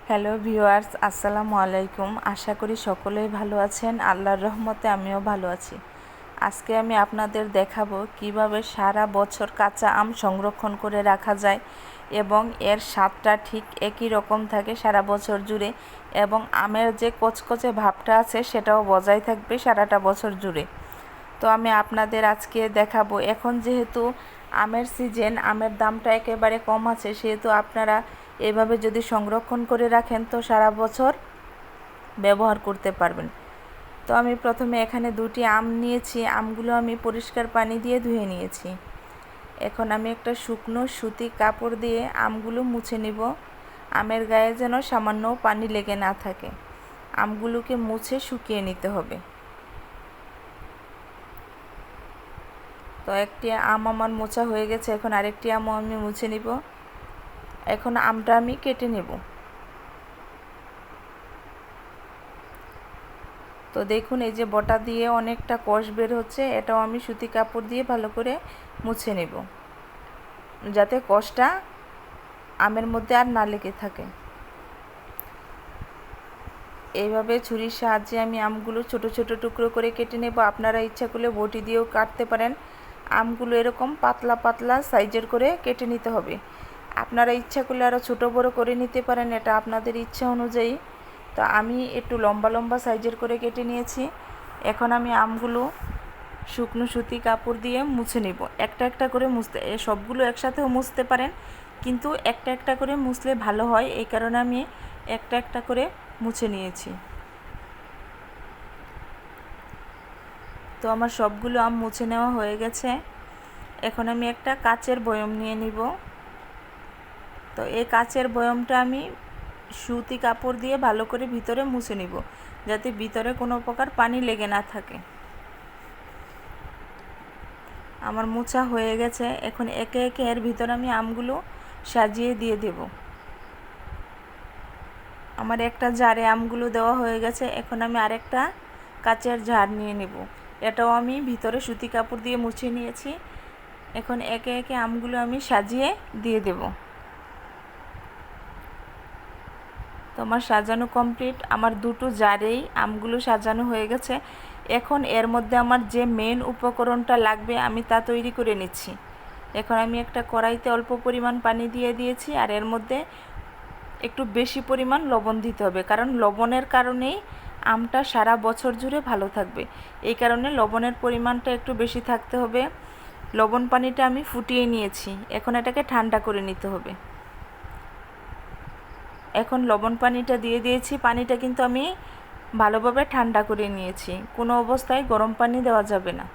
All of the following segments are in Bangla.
হ্যালো ভিউয়ার্স, আসসালামু আলাইকুম। আশা করি সকলেই ভালো আছেন। আল্লাহর রহমতে আমিও ভালো আছি। আজকে আমি আপনাদের দেখাবো কিভাবে সারা বছর কাঁচা আম সংরক্ষণ করে রাখা যায় এবং এর স্বাদটা ঠিক একই রকম থাকে সারা বছর জুড়ে, এবং আমের যে কচকচে ভাবটা আছে সেটাও বজায় থাকবে সারাটা বছর জুড়ে। তো আমি আপনাদের আজকে দেখাবো, এখন যেহেতু আমের সিজন, আমের দামটা একেবারে কম আছে, সেহেতু আপনারা এভাবে যদি সংরক্ষণ করে রাখেন তো সারা বছর ব্যবহার করতে পারবেন। তো আমি প্রথমে এখানে 2টি আম নিয়েছি। আমগুলো আমি পরিষ্কার পানি দিয়ে ধুয়ে নিয়েছি। এখন আমি একটা শুকনো সুতি কাপড় দিয়ে আমগুলো মুছে নিব। আমের গায়ে যেন সামান্য পানি লেগে না থাকে। আমগুলোকে মুছে শুকিয়ে নিতে হবে। তো একটি আম আমার মোছা হয়ে গেছে, এখন আরেকটি আমও আমি মুছে নিব। এখন আমটা আমি কেটে নেব। তো দেখুন, এই যে বটা দিয়ে অনেকটা কষ বের হচ্ছে, এটাও আমি সুতি কাপড় দিয়ে ভালো করে মুছে নেব, যাতে কষটা আমের মধ্যে আর না লেগে থাকে। এইভাবে ছুরির সাহায্যে আমি আমগুলো ছোট ছোট টুকরো করে কেটে নেব। আপনারা ইচ্ছা করলে বটি দিয়েও কাটতে পারেন। আমগুলো এরকম পাতলা পাতলা সাইজের করে কেটে নিতে হবে। আপনারা ইচ্ছা করলে আরও ছোটো বড়ো করে নিতে পারেন, এটা আপনাদের ইচ্ছা অনুযায়ী। তো আমি একটু লম্বা লম্বা সাইজের করে কেটে নিয়েছি। এখন আমি আমগুলো শুকনো সুতি কাপড় দিয়ে মুছে নেব। একটা একটা করে মুছতে, সবগুলো একসাথেও মুছতে পারেন, কিন্তু একটা একটা করে মুছলে ভালো হয়, এই কারণে আমি একটা একটা করে মুছে নিয়েছি। তো আমার সবগুলো আম মুছে নেওয়া হয়ে গেছে। এখন আমি একটা কাচের বয়ম নিয়ে নিব। তো এই কাচের বয়মটা আমি সুতি কাপড় দিয়ে ভালো করে ভিতরে মুছে নিব, যাতে ভিতরে কোনো প্রকার পানি লেগে না থাকে। আমার মোছা হয়ে গেছে। এখন একে একে এর ভিতরে আমি আমগুলো সাজিয়ে দিয়ে দেব। আমার একটা জারে আমগুলো দেওয়া হয়ে গেছে। এখন আমি আরেকটা কাচের জার নিয়ে নেব। এটাও আমি ভিতরে সুতি কাপড় দিয়ে মুছে নিয়েছি। এখন একে একে আমগুলো আমি সাজিয়ে দিয়ে দেব। তো আমার সাজানো কমপ্লিট। আমার দুটো জারেই আমগুলো সাজানো হয়ে গেছে। এখন এর মধ্যে আমার যে মেন উপকরণটা লাগবে আমি তা তৈরি করে নিচ্ছি। এখন আমি একটা কড়াইতে অল্প পরিমাণ পানি দিয়ে দিয়েছি, আর এর মধ্যে একটু বেশি পরিমাণ লবণ দিতে হবে, কারণ লবণের কারণেই আমটা সারা বছর জুড়ে ভালো থাকবে। এই কারণে লবণের পরিমাণটা একটু বেশি থাকতে হবে। লবণ পানিটা আমি ফুটিয়ে নিয়েছি। এখন এটাকে ঠান্ডা করে নিতে হবে। এখন লবণ পানিটা দিয়ে দিয়েছি। পানিটা কিন্তু আমি ভালোভাবে ঠান্ডা করে নিয়েছি, কোনো অবস্থায় গরম পানি দেওয়া যাবে না।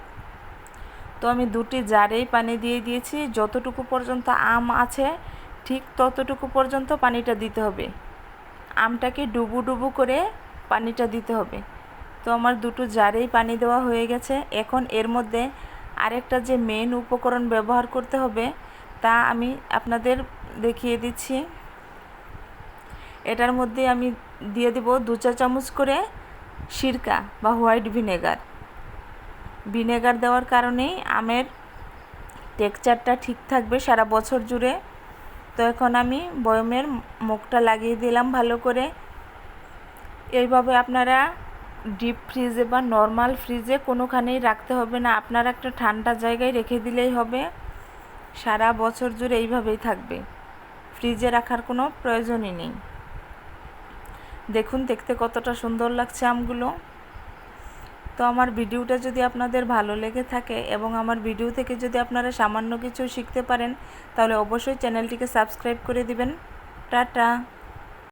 তো আমি দুটি জারেই পানি দিয়ে দিয়েছি। যতটুকু পর্যন্ত আম আছে ঠিক ততটুকু পর্যন্ত পানিটা দিতে হবে। আমটাকে ডুবু ডুবু করে পানিটা দিতে হবে। তো আমার দুটো জারেই পানি দেওয়া হয়ে গেছে। এখন এর মধ্যে আরেকটা যে মেন উপকরণ ব্যবহার করতে হবে তা আমি আপনাদের দেখিয়ে দিচ্ছি। এটার মধ্যে আমি দিয়ে দেব 2 চা চামচ করে সিরকা বা হোয়াইট ভিনেগার। ভিনেগার দেওয়ার কারণেই আমের টেক্সচারটা ঠিক থাকবে সারা বছর জুড়ে। তো এখন আমি বয়মের মুখটা লাগিয়ে দিলাম ভালো করে। এইভাবে আপনারা ডিপ ফ্রিজে বা নর্মাল ফ্রিজে কোনোখানেই রাখতে হবে না, আপনারা একটা ঠান্ডা জায়গায় রেখে দিলেই হবে। সারা বছর জুড়ে এইভাবেই থাকবে, ফ্রিজে রাখার কোনো প্রয়োজনই নেই। দেখুন দেখতে কতটা সুন্দর লাগছে আমগুলো। তো আমার ভিডিওটা যদি আপনাদের ভালো লেগে থাকে এবং আমার ভিডিও থেকে যদি আপনারা সামান্য কিছু শিখতে পারেন, তাহলে অবশ্যই চ্যানেলটিকে সাবস্ক্রাইব করে দিবেন। টাটা।